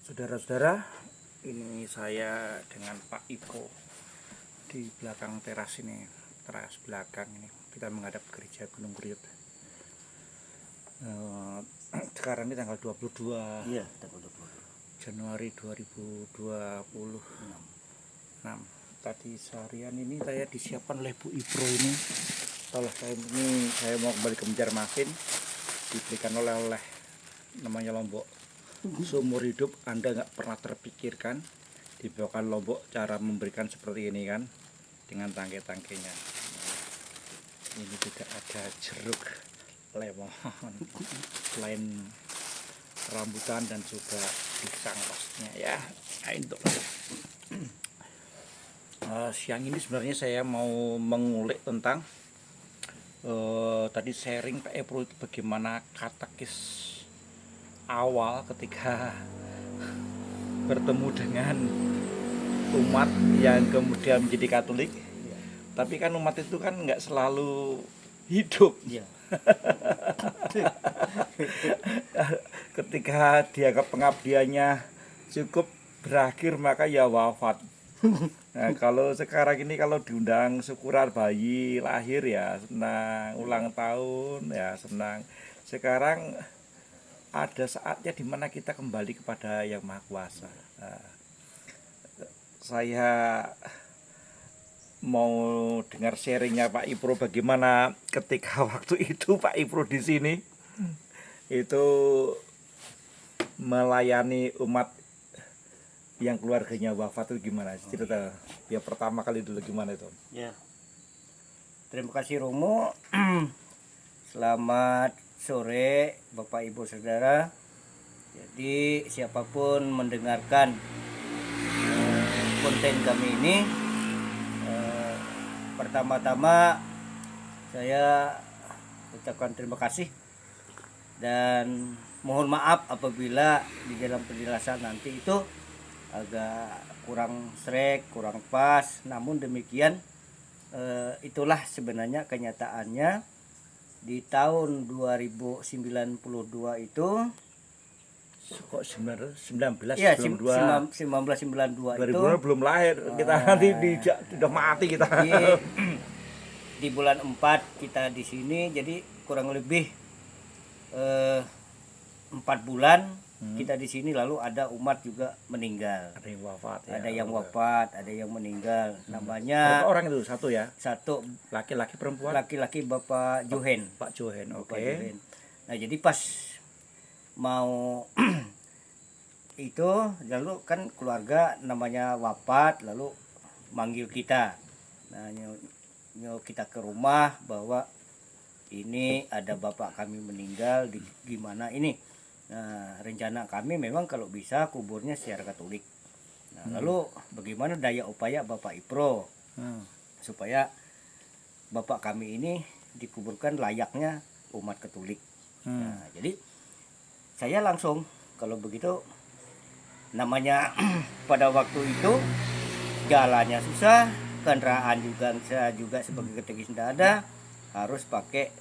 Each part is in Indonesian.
Saudara-saudara, ini saya dengan Pak Ipro di belakang teras ini, teras belakang ini. Kita menghadap gereja Gunung Kriut. Sekarang ini tanggal 22 Iya, tanggal 22. Januari 2026. Tadi seharian ini saya disiapkan oleh Bu Ipro ini. Setelah saya mau kembali ke Banjarmasin, diberikan oleh namanya Lombok. Seumur hidup Anda nggak pernah terpikirkan dibawakan Lombok cara memberikan seperti ini kan, dengan tangkai-tangkainya. Ini tidak ada jeruk, lemon, selain rambutan dan juga pisang pastinya ya. Untuk siang ini sebenarnya saya mau mengulik tentang tadi sharing Pak Epro itu bagaimana katekis awal ketika bertemu dengan umat yang kemudian menjadi Katolik. Ya. Tapi kan umat itu kan nggak selalu hidup. Ya. Ketika dianggap pengabdiannya cukup berakhir maka ya wafat. Nah, kalau sekarang ini kalau diundang syukuran bayi lahir ya senang, ulang tahun ya senang. Sekarang ada saatnya dimana kita kembali kepada Yang Maha Kuasa. Nah, saya mau dengar sharingnya Pak Ipro bagaimana ketika waktu itu Pak Ipro di sini itu melayani umat yang keluarganya wafat itu gimana? Cerita ya pertama kali dulu gimana itu? Ya. Terima kasih Romo. Selamat sore Bapak Ibu Saudara. Jadi siapapun mendengarkan konten kami ini, pertama-tama saya ucapkan terima kasih dan mohon maaf apabila di dalam penjelasan nanti itu agak kurang srek, kurang pas. Namun demikian itulah sebenarnya kenyataannya di tahun 2092 itu. Kok 1992? Ya, 1992 itu 2000 belum lahir kita, nanti sudah mati kita. Di bulan 4 kita di sini, jadi kurang lebih 4 bulan kita di sini, lalu ada umat juga meninggal. Ada yang wafat ya. Ada yang wafat, ada yang meninggal. Namanya berapa orang itu? Satu ya? Satu. Laki-laki perempuan? Laki-laki Bapak Johen. Pak Johen, oke. Johen. Nah, jadi pas mau itu lalu kan keluarga namanya wafat, lalu manggil kita. Nah, nyuruh kita ke rumah bahwa ini ada bapak kami meninggal di gimana ini. Nah, rencana kami memang kalau bisa kuburnya secara Katolik. Nah, lalu bagaimana daya upaya Bapak Ipro supaya bapak kami ini dikuburkan layaknya umat Katolik. Nah, jadi saya langsung kalau begitu, namanya pada waktu itu jalannya susah, kendaraan juga sebagai katekis tidak ada, harus pakai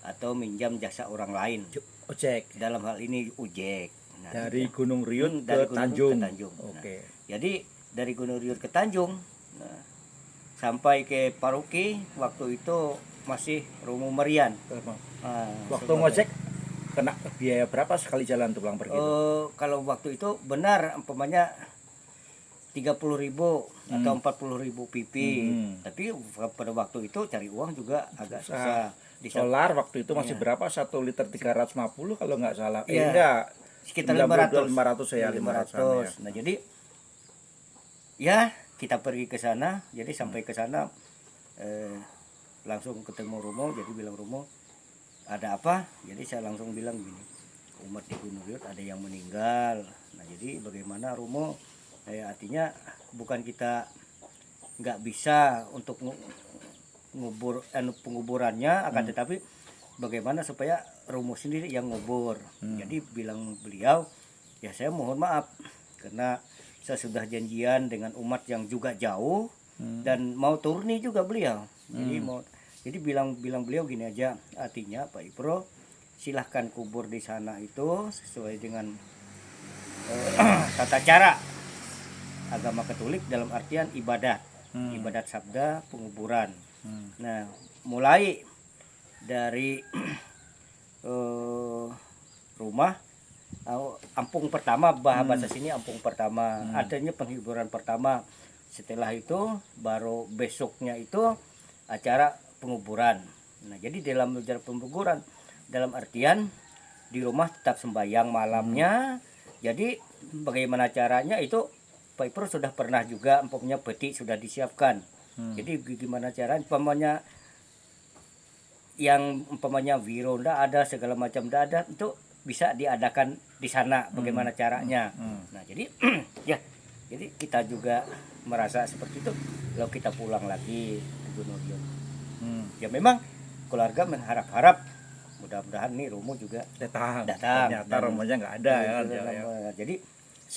atau minjam jasa orang lain. Ojek. Dalam hal ini ojek. Nah, dari Gunung Riut dari ke Tanjung. Oke. Nah, jadi dari Gunung Riut ke Tanjung, nah, sampai ke Paroki waktu itu masih Romo Marian. Waktu ngojek kena biaya berapa sekali jalan tuh pulang pergi? Kalau waktu itu benar umpamanya 30.000 atau 40.000 pipi. Tapi pada waktu itu cari uang juga agak susah. Solar waktu itu masih berapa? 1 liter 350 kalau nggak salah. Iya, Enggak. Sekitar 500 ya. 500. Nah, jadi ya kita pergi ke sana. Jadi sampai ke sana langsung ketemu Romo. Jadi bilang, Romo, ada apa? Jadi saya langsung bilang gini, umat di Gunung Riut ada yang meninggal. Nah, jadi bagaimana Romo? Artinya bukan kita nggak bisa untuk penguburannya, akan tetapi bagaimana supaya Romo sendiri yang ngubur. Jadi bilang beliau, ya saya mohon maaf karena saya sudah janjian dengan umat yang juga jauh dan mau turni juga beliau. Jadi bilang beliau gini aja, artinya Pak Ipro silahkan kubur di sana itu sesuai dengan tata cara agama Katolik dalam artian ibadat, ibadat sabda, penguburan. Nah, mulai dari rumah ampung pertama, bahasa sini ampung pertama, adanya penghiburan pertama. Setelah itu baru besoknya itu acara penguburan. Nah, jadi dalam acara penguburan dalam artian di rumah tetap sembahyang malamnya. Jadi bagaimana caranya itu Pak Ipro sudah pernah juga, umpamanya peti sudah disiapkan. Jadi gimana caranya, umpamanya yang umpamanya wiro ndak ada, segala macam ndak ada, itu bisa diadakan di sana bagaimana caranya. Nah, jadi ya, jadi kita juga merasa seperti itu kalau kita pulang lagi ke Gunung Riut. Ya memang keluarga mengharap-harap mudah-mudahan nih Romo juga datang. datang. Ternyata romonya nggak ada ya kan. Jadi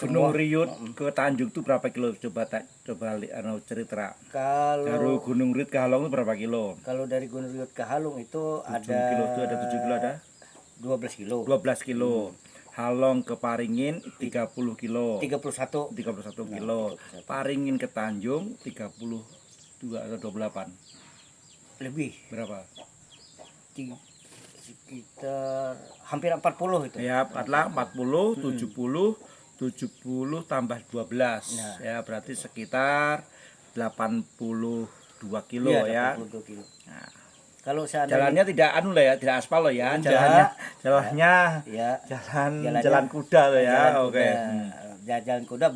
Gunung semua Riut ke Tanjung itu berapa kilo? Coba cerita. Dari kalau Gunung Riut ke Halong itu berapa kilo? kalau dari Gunung Riut ke Halong itu 7 ada kilo itu ada 7 kilo ada? 12 kilo. 12 kilo. Halong ke Paringin 30 kilo. 31 31 kilo. Paringin ke Tanjung 32 atau 28. lebih. Berapa? Sekitar hampir 40 itu. Ya, 40, 70, 70 tambah 12. Nah. Ya, berarti sekitar 82 kilo Iya, ya. 82 kilo. Nah, Kalau seandainya jalannya tidak anu lah ya, tidak aspal loh ya. Enggak. Jalannya ya jalan jalannya kuda loh ya. jalan Oke. kuda. Jalan kuda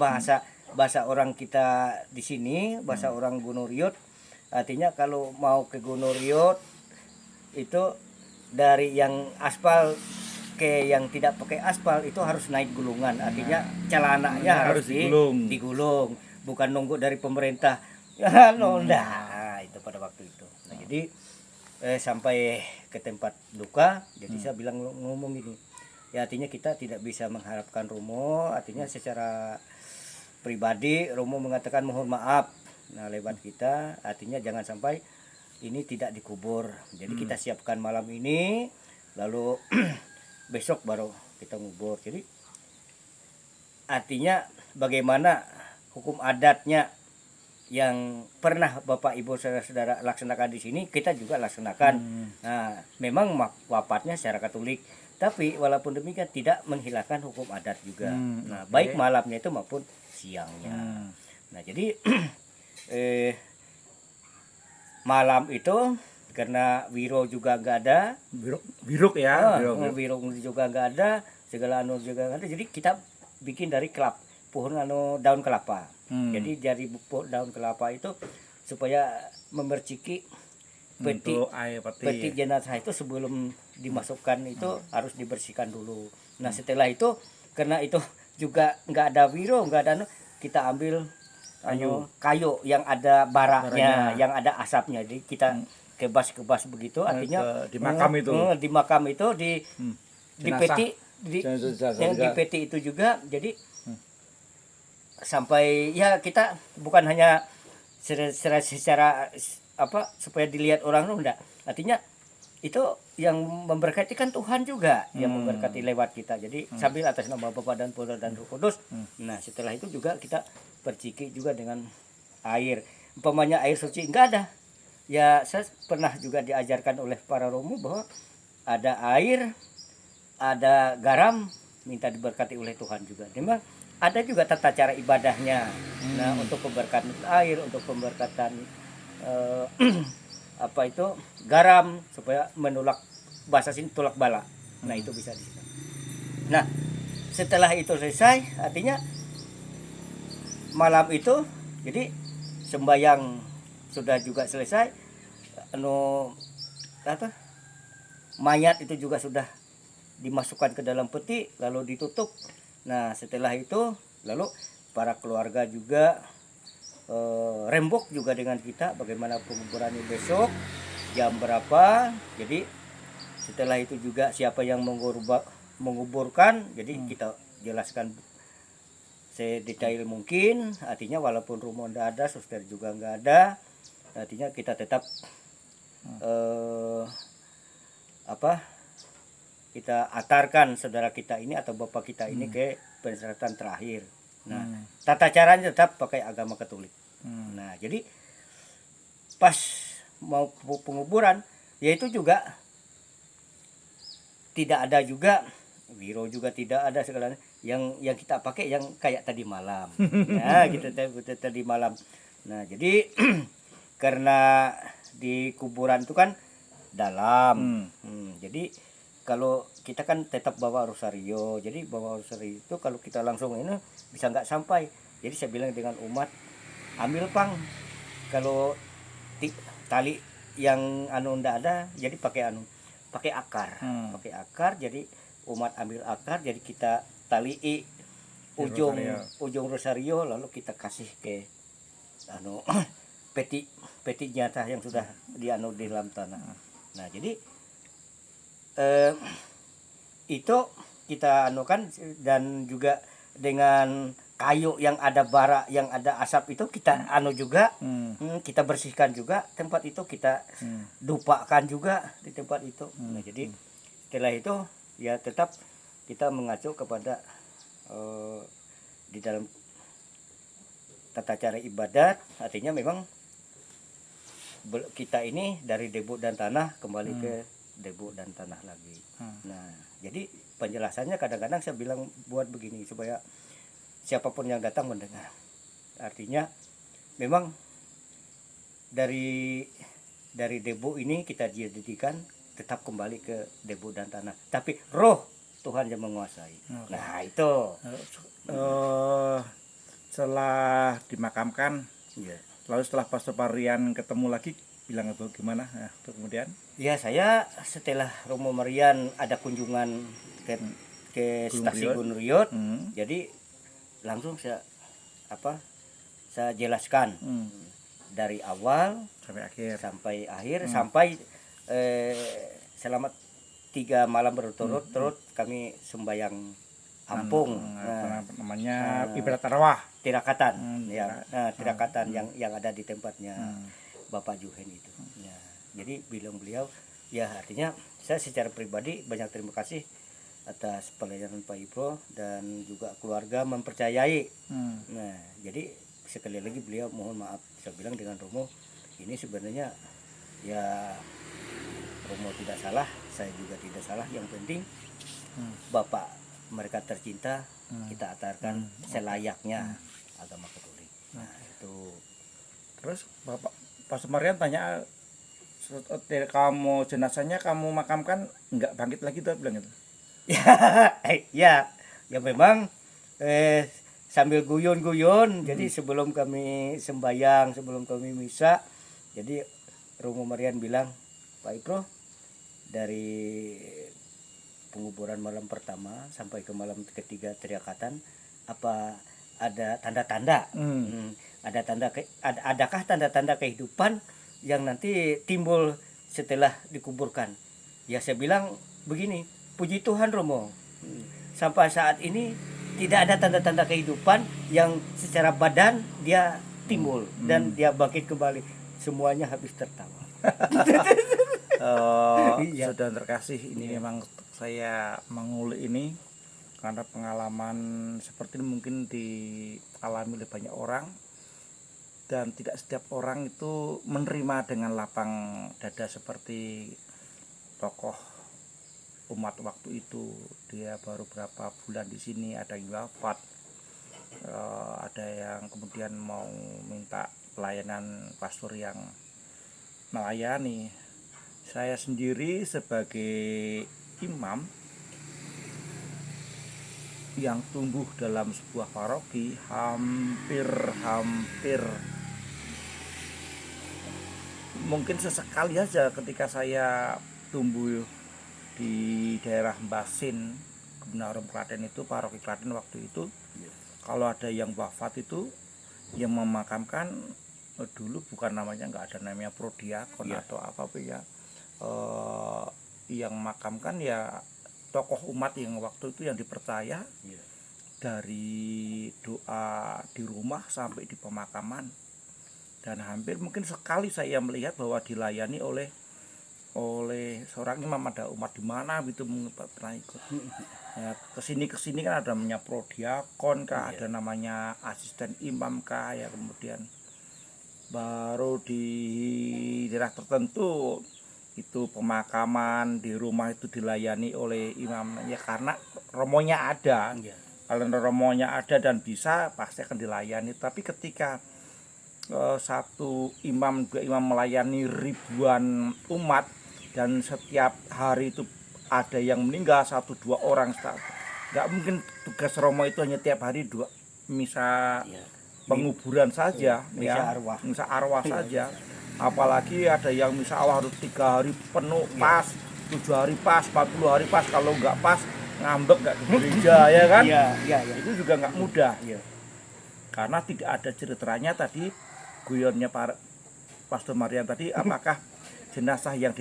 bahasa orang kita di sini, bahasa orang Gunung Riut. Artinya kalau mau ke Gunung Riut itu dari yang aspal ke yang tidak pakai aspal itu harus naik gulungan. Artinya celananya harus digulung, bukan nunggu dari pemerintah. Ya, nah, itu pada waktu itu. Nah, jadi sampai ke tempat duka, jadi saya bilang ngomong gini. Ya, artinya kita tidak bisa mengharapkan Romo, artinya secara pribadi Romo mengatakan mohon maaf. Nah, lewat kita, artinya jangan sampai ini tidak dikubur. Jadi kita siapkan malam ini, lalu besok baru kita ngubur. Jadi artinya bagaimana hukum adatnya yang pernah Bapak Ibu saudara-saudara laksanakan di sini, kita juga laksanakan. Nah, memang wafatnya secara Katolik, tapi walaupun demikian tidak menghilangkan hukum adat juga. Nah, baik malamnya itu maupun siangnya. Nah, jadi malam itu karena Wiro juga nggak ada, Biruk ya. Wiro juga nggak ada, segala anu juga nggak ada. Jadi kita bikin dari pohon daun kelapa. Jadi dari daun kelapa itu supaya memerciki peti jenazah itu sebelum dimasukkan itu harus dibersihkan dulu. Nah, setelah itu karena itu juga nggak ada wiro, nggak ada kita ambil kayu yang ada baraknya, yang ada asapnya. Jadi kita kebas begitu, artinya di makam itu. Di makam itu di peti yang di peti itu juga. Jadi sampai ya kita bukan hanya secara apa supaya dilihat orang lu enggak, artinya itu yang memberkati kan Tuhan juga yang memberkati lewat kita. Jadi sambil atas nama Bapa dan Putra dan Roh Kudus. Nah, setelah itu juga kita perciki juga dengan air, umpamanya air suci enggak ada ya. Saya pernah juga diajarkan oleh para romo bahwa ada air, ada garam, minta diberkati oleh Tuhan juga. Memang ada juga tata cara ibadahnya. Nah, untuk pemberkatan air, untuk pemberkatan apa itu garam supaya menolak, bahasa sini tolak bala. Nah, itu bisa di sini. Nah, setelah itu selesai, artinya malam itu jadi sembahyang sudah juga selesai, mayat itu juga sudah dimasukkan ke dalam peti lalu ditutup. Nah, setelah itu lalu para keluarga juga rembuk juga dengan kita bagaimana penguburan besok jam berapa. Jadi setelah itu juga siapa yang menguburkan, jadi kita jelaskan sedetail mungkin. Artinya walaupun rumah tidak ada, suster juga nggak ada, artinya kita tetap kita antarkan saudara kita ini atau bapak kita ini ke persyaratan terakhir. Nah, tata caranya tetap pakai agama Katolik. Nah, jadi pas mau penguburan, yaitu juga tidak ada juga wiro juga tidak ada segalanya. Yang kita pakai yang kayak tadi malam. Ya, kita tadi malam. Nah, jadi karena di kuburan itu kan dalam. Jadi kalau kita kan tetap bawa rosario. Jadi bawa rosario itu kalau kita langsung ini bisa nggak sampai. Jadi saya bilang dengan umat, ambil pang kalau tali yang anu ndak ada, jadi pakai pakai akar. Jadi umat ambil akar, jadi kita talii ujung rosario, lalu kita kasih ke anu peti nyata yang sudah dianu di dalam tanah. Nah, jadi itu kita anukan, dan juga dengan kayu yang ada bara, yang ada asap itu kita anu juga, kita bersihkan juga tempat itu, kita dupakan juga di tempat itu. Nah, jadi setelah itu ya tetap kita mengacu kepada di dalam tata cara ibadat, artinya memang kita ini dari debu dan tanah kembali ke debu dan tanah lagi. Nah, jadi penjelasannya kadang-kadang saya bilang buat begini supaya siapapun yang datang mendengar. Artinya memang dari debu ini kita jadikan tetap kembali ke debu dan tanah, tapi roh Tuhan yang menguasai. Nah, itu setelah dimakamkan, ya. lalu setelah Pastor Marian ketemu lagi, bilang apa gimana? Nah, kemudian Ya, saya setelah Romo Marian ada kunjungan ke stasiun Gunung Riot, jadi langsung saya jelaskan dari awal sampai akhir sampai selama 3 malam berturut-turut kami sembahyang ampung. Namanya ibadat tarawih. Tirakatan, tirakatan yang ada di tempatnya Bapak Juhen itu. Ya, jadi bilang beliau, ya artinya saya secara pribadi banyak terima kasih atas pelayanan Pak Ipro dan juga keluarga mempercayai. Nah, jadi sekali lagi beliau mohon maaf, saya bilang dengan Romo ini sebenarnya ya Romo tidak salah, saya juga tidak salah, yang penting Bapak mereka tercinta, kita atarkan selayaknya agama Katolik. Nah, itu. Terus Bapak Pastor Marian tanya, kamu jenazahnya kamu makamkan nggak bangkit lagi tuh, bilang gitu. Ya memang sambil guyon-guyon. Jadi sebelum kami sembahyang, sebelum kami misa, jadi Romo Marian bilang, Pak Ipro, dari penguburan malam pertama sampai ke malam ketiga teriakatan, apa ada tanda-tanda? Adakah tanda-tanda kehidupan yang nanti timbul setelah dikuburkan? Ya, saya bilang begini, puji Tuhan Romo, sampai saat ini tidak ada tanda-tanda kehidupan yang secara badan dia timbul dan dia bangkit kembali. Semuanya habis tertawa. Saudara terkasih, ini memang saya mengulik ini karena pengalaman seperti ini mungkin dialami oleh banyak orang, dan tidak setiap orang itu menerima dengan lapang dada seperti tokoh umat waktu itu. Dia baru berapa bulan di sini, ada yang wafat, ada yang kemudian mau minta pelayanan pastor yang melayani. Saya sendiri sebagai imam yang tumbuh dalam sebuah paroki, hampir mungkin sesekali aja ketika saya tumbuh di daerah Mbasin, Kebenaran Klaten itu, paroki Klaten waktu itu, kalau ada yang wafat itu yang memakamkan dulu bukan namanya, nggak ada namanya prodiakon atau apa ya, yang makamkan ya tokoh umat yang waktu itu yang dipercaya, dari doa di rumah sampai di pemakaman. Dan hampir mungkin sekali saya melihat bahwa dilayani oleh oleh seorang imam, ada umat di mana gitu pernah ikut. Ya, kesini kan ada namanya prodiakon kah, ada namanya asisten imam kah, ya kemudian baru di daerah tertentu itu pemakaman di rumah itu dilayani oleh imam, ya karena romonya ada. Iya. Kalau romonya ada dan bisa pasti akan dilayani. Tapi ketika satu imam, dua imam melayani ribuan umat dan setiap hari itu ada yang meninggal 1-2 orang, nggak mungkin tugas romo itu hanya tiap hari dua misa penguburan saja, misa arwah. misa arwah saja. Apalagi ada yang misa arwah harus 3 hari penuh pas, 7 hari pas, 40 hari pas. Kalau nggak pas ngambek nggak ke gereja, ya kan? Iya. Itu juga nggak mudah. Iya. Karena tidak ada ceritanya tadi, guyonnya Pastor Marian tadi, apakah jenazah yang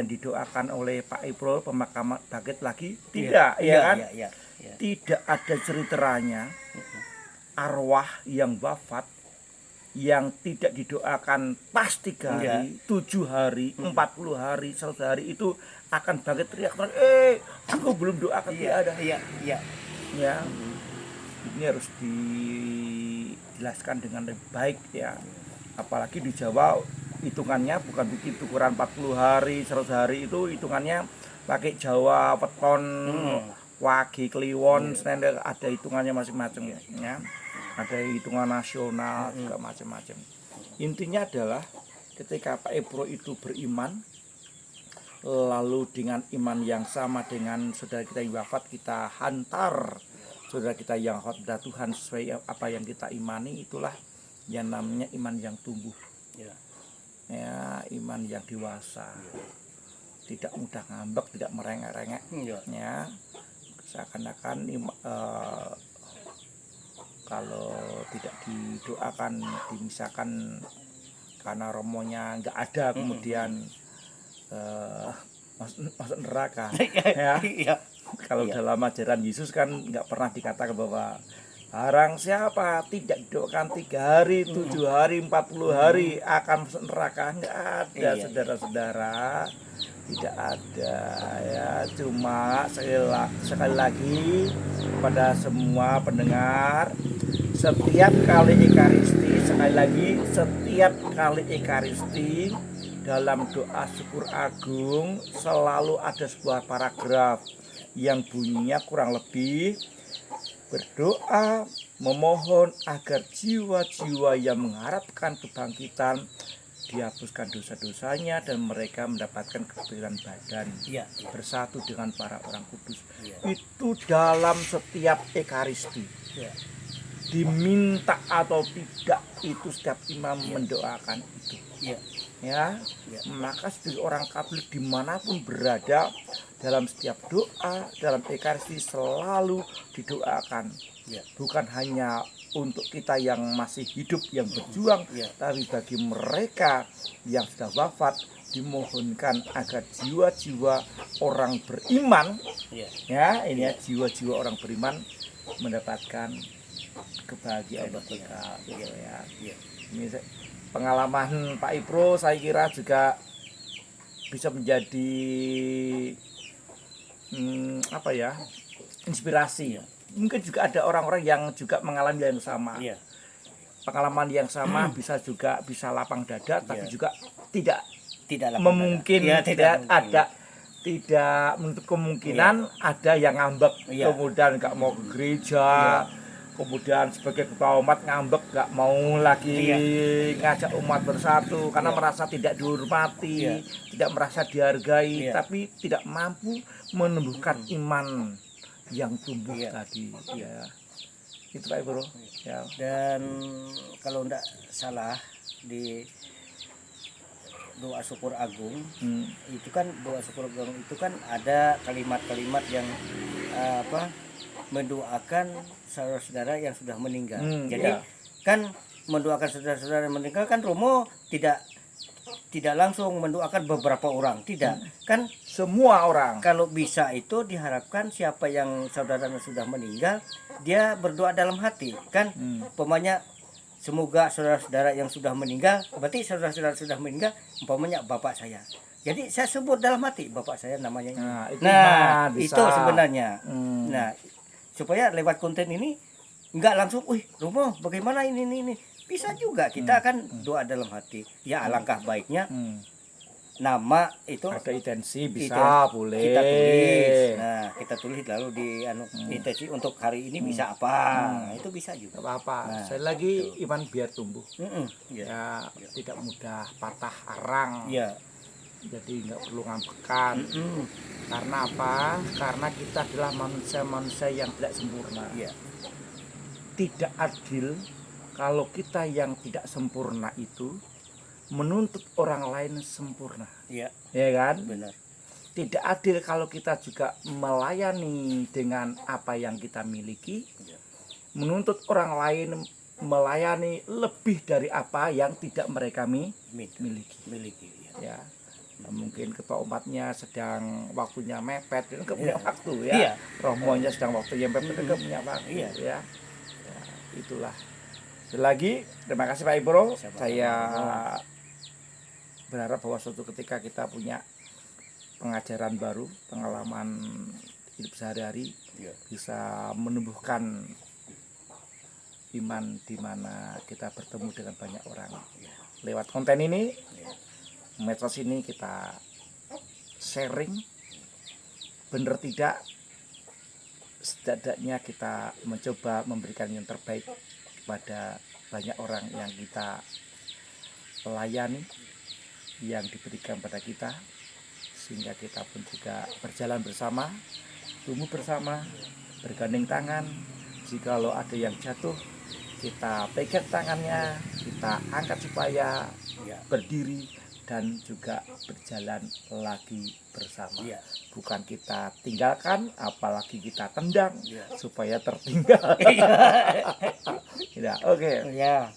didoakan oleh Pak Ipro pemakaman bangkit lagi? Tidak, ya kan? Iya. Tidak ada ceritanya arwah yang wafat yang tidak didoakan pas 3 hari, 7 hari, 40 hari, 100 hari itu akan bangkit teriak, aku belum doakan. Iya. Ya, ini harus dijelaskan dengan lebih baik ya. Apalagi di Jawa hitungannya bukan bikin ukuran 40 hari, 100 hari, itu hitungannya pakai Jawa, Weton, Wage, Kliwon, Senen, ada hitungannya masing-masing ya. Ada hitungan nasional juga macam-macam. Intinya adalah ketika Pak Ipro itu beriman, lalu dengan iman yang sama dengan saudara kita yang wafat, kita hantar saudara kita yang wafat kepada Tuhan sesuai apa yang kita imani, itulah yang namanya iman yang tumbuh. Ya, iman yang dewasa. Tidak mudah ngambek, tidak merengek-rengek. Ya, seakan-akan kalau tidak didoakan, dimisakan karena romonya nggak ada, kemudian masuk neraka. Ya. Kalau dalam ajaran Yesus kan nggak pernah dikatakan bahwa barang siapa tidak didoakan 3 hari, 7 hari, 40 hari akan masuk neraka. Nggak ada, saudara-saudara. Tidak ada ya. Cuma sekali lagi pada semua pendengar, setiap kali Ekaristi, sekali lagi setiap kali Ekaristi dalam doa syukur agung selalu ada sebuah paragraf yang bunyinya kurang lebih berdoa memohon agar jiwa-jiwa yang mengharapkan kebangkitan dihapuskan dosa-dosanya dan mereka mendapatkan kebebasan badan, bersatu dengan para orang kudus. Itu dalam setiap Ekaristi. Diminta atau tidak, itu setiap imam mendoakan itu. Maka sebagai orang Katolik dimanapun berada, dalam setiap doa, dalam Ekaristi selalu didoakan. Bukan hanya untuk kita yang masih hidup, yang berjuang, tapi bagi mereka yang sudah wafat dimohonkan agar jiwa-jiwa orang beriman, jiwa-jiwa orang beriman mendapatkan kebahagiaan kekal. Ini pengalaman Pak Ipro saya kira juga bisa menjadi inspirasi. Mungkin juga ada orang-orang yang juga mengalami yang sama. Pengalaman yang sama bisa lapang dada, tapi juga tidak memungkinkan, tidak menutup kemungkinan ada yang ngambek, kemudian nggak mau ke gereja, kemudian sebagai ketua umat ngambek, nggak mau lagi ngajak umat bersatu karena merasa tidak dihormati, tidak merasa dihargai, tapi tidak mampu menumbuhkan iman yang tumbuh tadi. Itu Pak Bro. Dan kalau tidak salah di doa syukur agung itu kan, doa syukur agung itu kan ada kalimat-kalimat yang mendoakan saudara-saudara yang sudah meninggal. Jadi kan mendoakan saudara-saudara yang meninggal kan Romo tidak langsung mendoakan beberapa orang, tidak, kan semua orang. Kalau bisa itu diharapkan siapa yang saudaranya sudah meninggal, dia berdoa dalam hati, kan umpamanya semoga saudara-saudara yang sudah meninggal, berarti saudara-saudara sudah meninggal, umpamanya bapak saya, Jadi saya sebut dalam hati bapak saya namanya ini. Nah, itu Nah, bisa. itu sebenarnya. Hmm. Nah, supaya lewat konten ini nggak langsung, wih Romo bagaimana ini. Bisa juga kita kan doa dalam hati. Ya alangkah baiknya Hmm. nama itu Ada intensi bisa itu boleh. kita tulis. Nah, kita tulis lalu di intensi untuk hari ini bisa apa. Nah, itu bisa Gak juga. apa-apa. Nah, Saya lagi iman biar tumbuh. Iya. Ya tidak mudah patah arang. Iya. Jadi nggak perlu ngambekan. Karena apa? Karena kita adalah manusia-manusia yang tidak sempurna. Iya. Tidak adil kalau kita yang tidak sempurna itu menuntut orang lain sempurna. Iya. Ya kan? Benar. Tidak adil kalau kita juga melayani dengan apa yang kita miliki, Iya. menuntut orang lain melayani lebih dari apa yang tidak mereka miliki. Ya. Nah, mungkin ketua umatnya sedang waktunya mepet, itu nggak punya waktu ya. Iya. Romonya sedang waktunya mepet, itu nggak punya waktu Iya. ya. Ya, itulah. Sekali lagi, terima kasih Pak Ibro. Sama-sama. Saya berharap bahwa suatu ketika kita punya pengajaran baru, pengalaman hidup sehari-hari, Iya. bisa menumbuhkan iman di mana kita bertemu dengan banyak orang. Lewat konten ini, medsos ini kita sharing, benar tidak, setidaknya kita mencoba memberikan yang terbaik kepada banyak orang yang kita layani, yang diberikan pada kita, sehingga kita pun juga berjalan bersama, tumbuh bersama, bergandeng tangan. Jikalau ada yang jatuh, kita pegang tangannya, kita angkat supaya berdiri dan juga berjalan lagi bersama. Iya. Bukan kita tinggalkan, apalagi kita tendang Iya. supaya tertinggal. Ya, oke. Ya.